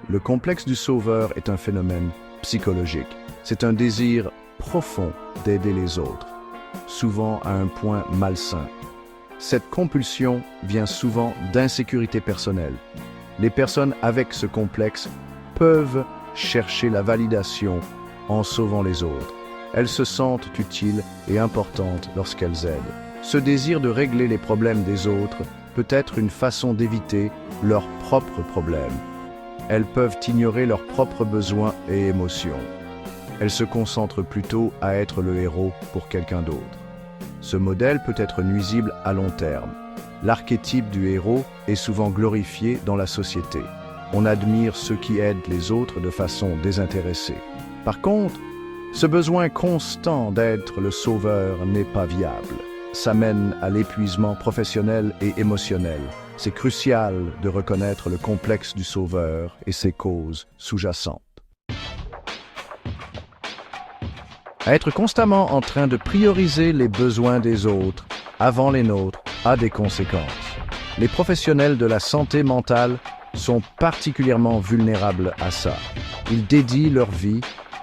Le complexe du sauveur est un phénomène psychologique. C'est un désir profond d'aider les autres, souvent à un point malsain. Cette compulsion vient souvent d'insécurité personnelle. Les personnes avec ce complexe peuvent chercher la validation en sauvant les autres. Elles se sentent utiles et importantes lorsqu'elles aident. Ce désir de régler les problèmes des autres peut être une façon d'éviter leurs propres problèmes. Elles peuvent ignorer leurs propres besoins et émotions. Elles se concentrent plutôt à être le héros pour quelqu'un d'autre. Ce modèle peut être nuisible à long terme. L'archétype du héros est souvent glorifié dans la société. On admire ceux qui aident les autres de façon désintéressée. Par contre, ce besoin constant d'être le sauveur n'est pas viable. Ça mène à l'épuisement professionnel et émotionnel. C'est crucial de reconnaître le complexe du sauveur et ses causes sous-jacentes. Être constamment en train de prioriser les besoins des autres avant les nôtres a des conséquences. Les professionnels de la santé mentale sont particulièrement vulnérables à ça. Ils dédient leur vie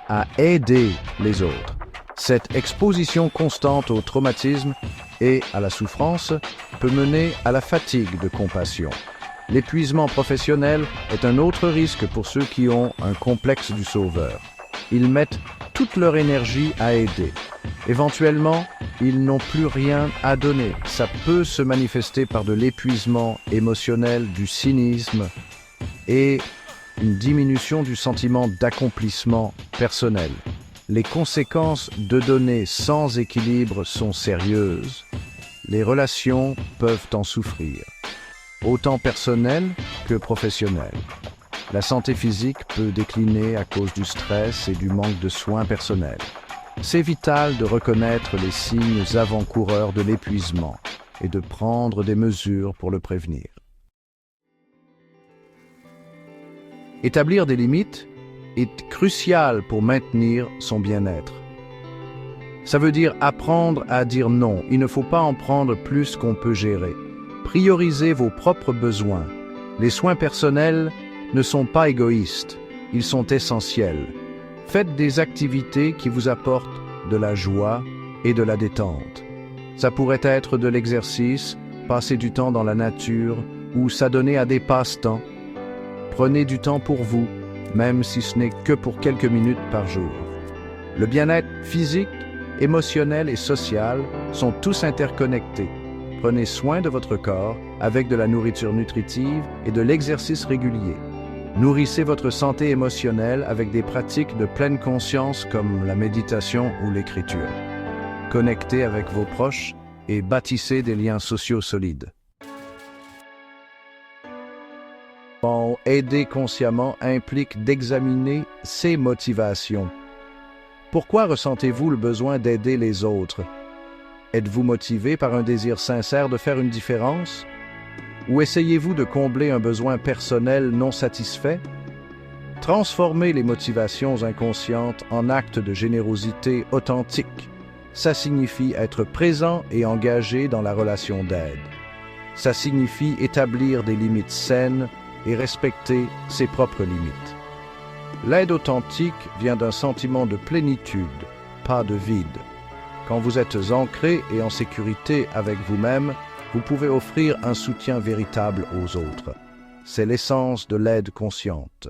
à aider les autres. Cette exposition constante au traumatisme et à la souffrance peut mener à la fatigue de compassion. L'épuisement professionnel est un autre risque pour ceux qui ont un complexe du sauveur. Ils mettent toute leur énergie à aider. Éventuellement, ils n'ont plus rien à donner. Ça peut se manifester par de l'épuisement émotionnel, du cynisme et une diminution du sentiment d'accomplissement personnel. Les conséquences de donner sans équilibre sont sérieuses. Les relations peuvent en souffrir, autant personnelles que professionnelles. La santé physique peut décliner à cause du stress et du manque de soins personnels. C'est vital de reconnaître les signes avant-coureurs de l'épuisement et de prendre des mesures pour le prévenir. Établir des limites est crucial pour maintenir son bien-être. Ça veut dire apprendre à dire non. Il ne faut pas en prendre plus qu'on peut gérer. Priorisez vos propres besoins. Les soins personnels ne sont pas égoïstes, ils sont essentiels. Faites des activités qui vous apportent de la joie et de la détente. Ça pourrait être de l'exercice, passer du temps dans la nature ou s'adonner à des passe-temps. Prenez du temps pour vous, même si ce n'est que pour quelques minutes par jour. Le bien-être physique, émotionnel et social sont tous interconnectés. Prenez soin de votre corps avec de la nourriture nutritive et de l'exercice régulier. Nourrissez votre santé émotionnelle avec des pratiques de pleine conscience comme la méditation ou l'écriture. Connectez avec vos proches et bâtissez des liens sociaux solides. Aider consciemment implique d'examiner ses motivations. Pourquoi ressentez-vous le besoin d'aider les autres? Êtes-vous motivé par un désir sincère de faire une différence? Ou essayez-vous de combler un besoin personnel non satisfait? Transformez les motivations inconscientes en actes de générosité authentique. Ça signifie être présent et engagé dans la relation d'aide. Ça signifie établir des limites saines et respecter ses propres limites. L'aide authentique vient d'un sentiment de plénitude, pas de vide. Quand vous êtes ancré et en sécurité avec vous-même, vous pouvez offrir un soutien véritable aux autres. C'est l'essence de l'aide consciente.